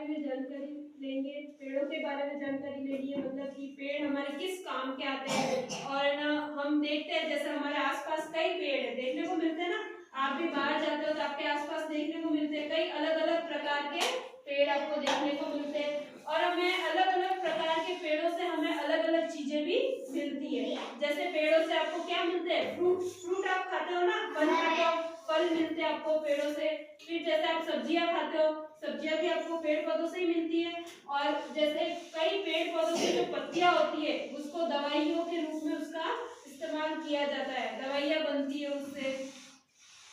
बारे में जानकारी लेंगे, पेड़ों के बारे में जानकारी लेनी है, मतलब कि पेड़ हमारे किस काम के आते हैं। और ना हम देखते हैं जैसे हमारे आसपास कई पेड़ है देखने को मिलते हैं ना, आप भी बाहर जाते हो तो आपके आसपास देखने को मिलते हैं कई अलग अलग प्रकार के पेड़ आपको देखने को मिलते हैं। और हमें अलग अलग प्रकार के पेड़ों से हमें अलग अलग चीजें भी मिलती है। जैसे पेड़ों से आपको क्या मिलते हैं, फ्रूट आप खाते हो ना, फल खाते हो, फल मिलते हैं आपको पेड़ों से। फिर जैसे आप सब्जियां खाते हो, सब्जियां भी आपको पेड़ पौधों से ही मिलती है। और जैसे कई पेड़ पौधों की जो पत्तियां होती है उसको दवाइयों के रूप में उसका इस्तेमाल किया जाता है, दवाइयां बनती है उससे।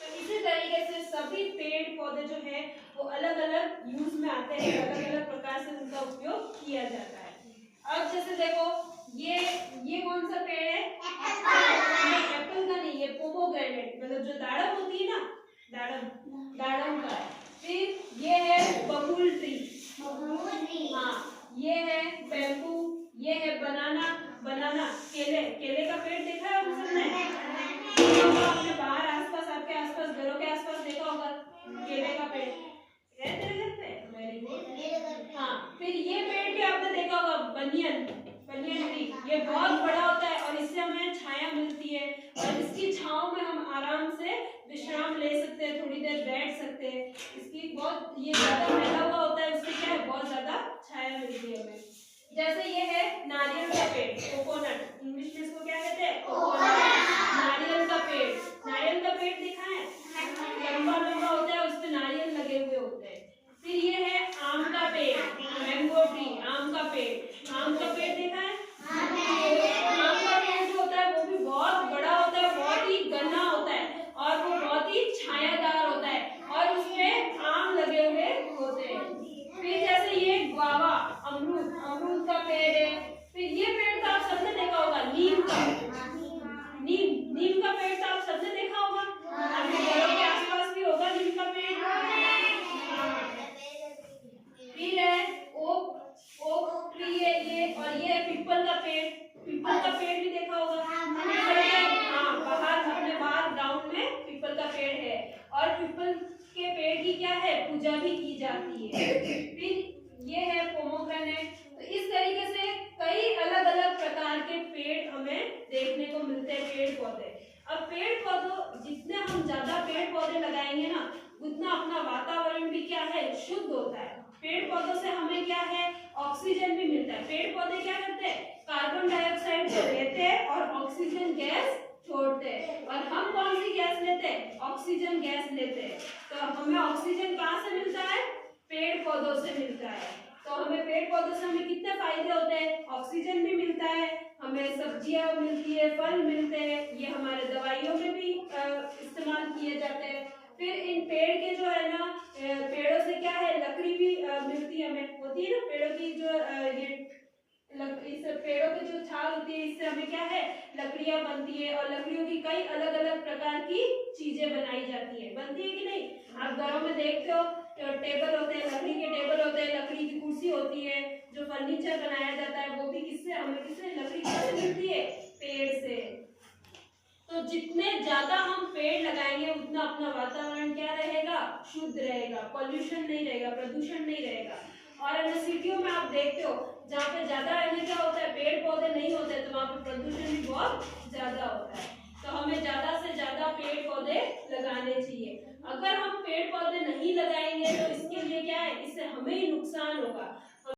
तो इसी तरीके से सभी पेड़ पौधे जो है वो अलग अलग यूज में आते हैं, अलग अलग प्रकार से उनका उपयोग किया जाता है। अब जैसे देखो ये कौन सा पेड़ है, एप्पल का नहीं, ये पोमोग्रेनेट, मतलब जो दाड़म होती है ना, दाड़म का है। फिर ये है बबूल ट्री, हाँ, ये है बैम्बू, ये है बनाना, केले का पेड़ देखा है आप सबने? आपने बाहर आसपास, आपके आसपास, घरों के आसपास देखा होगा केले का पेड़ है तेरे घर पे? Very good. हाँ, फिर ये पेड़ भी आपने देखा होगा, बनियन ट्री। ये बहुत बड़ा होता है और इससे हमें छाया मिलती है और इसकी छांव में हम आराम से विश्राम ले सकते हैं, थोड़ी देर बैठ सकते हैं। इसकी बहुत, ये ज्यादा फैला हुआ होता है, उससे क्या है, बहुत ज्यादा छाया मिलती है हमें। जैसे ये है नारियल का पेड़, कोकोनट, इंग्लिश में इसको क्या कहते हैं, कोकोनट। नारियल का पेड़ देखा है, लंबा लंबा होता है, उस पे नारियल लगे हुए होते हैं। फिर ये है आम का पेड़, मैंगो ट्री, आम का पेड़ देखा है? आम का पेड़ जो होता है वो भी बहुत बड़ा होता है, बहुत ही घना होता है और वो बहुत ही छायादार होता है और उसपे आम लगे हुए होते हैं। फिर जैसे ये गुआवा, अमरूद का पेड़ है। फिर ये पेड़ तो आप सबने देखा होगा, नीम का पेड़ तो आप सबने देखा होगा, आपके घरों के आसपास भी होगा नीम का पेड़। फिर है ओक ट्री है ये, और ये है पीपल का पेड़ भी देखा होगा। हाँ, बाहर ग्राउंड में पीपल का पेड़ है और पीपल के पेड़ की क्या है, पूजा भी की जाती है। फिर ये है पोमोग्रेनेट। तो इस तरीके से कई अलग अलग प्रकार के पेड़ हमें देखने को मिलते हैं, पेड़ पौधे। अब पेड़ पौधों, जितने हम ज्यादा पेड़ पौधे लगाएंगे ना, उतना अपना वातावरण भी क्या है, शुद्ध होता है। पेड़ पौधों से हमें क्या है, ऑक्सीजन भी मिलता है। पेड़ पौधे क्या करते हैं, कार्बन डाइऑक्साइड को लेते हैं और ऑक्सीजन गैस छोड़ते हैं। और हम कौन सी गैस लेते हैं, ऑक्सीजन गैस लेते हैं। तो हमें ऑक्सीजन कहाँ से मिलता है, पेड़ पौधों से मिलता है। तो हमें पेड़ पौधों से हमें कितने फायदे होते हैं, ऑक्सीजन भी मिलता है, हमें सब्जियां मिलती है, फल मिलते हैं, ये हमारे दवाइयों में भी इस्तेमाल किए जाते हैं। फिर इन पेड़ के जो है ना, पेड़ों से क्या है, लकड़ी भी मिलती है हमें, होती है ना पेड़ों की जो इस पेड़ों की जो छाल होती है, इससे हमें क्या है, लकड़ियां बनती है और लकड़ियों की कई अलग अलग प्रकार की चीजें बनाई जाती है, बनती है कि नहीं? आप घरों में देखते हो टेबल होते हैं, लकड़ी के टेबल होते हैं, लकड़ी की कुर्सी होती है, जो फर्नीचर बनाया जाता है वो भी किससे, हमें किससे, लकड़ी से मिलती है, पेड़ से। तो जितने ज्यादा हम पेड़ लगाएंगे उतना अपना वातावरण क्या रहेगा, शुद्ध रहेगा, पॉल्यूशन नहीं रहेगा, प्रदूषण नहीं रहेगा। और सिटियों में आप देखते हो जहाँ पे ज्यादा क्या होता है, पेड़ पौधे नहीं होते, तो वहाँ पे प्रदूषण भी बहुत ज्यादा होता है। तो हमें ज्यादा से ज्यादा पेड़ पौधे लगाने चाहिए। अगर हम पेड़ पौधे नहीं लगाएंगे तो इसके लिए क्या है, इससे हमें ही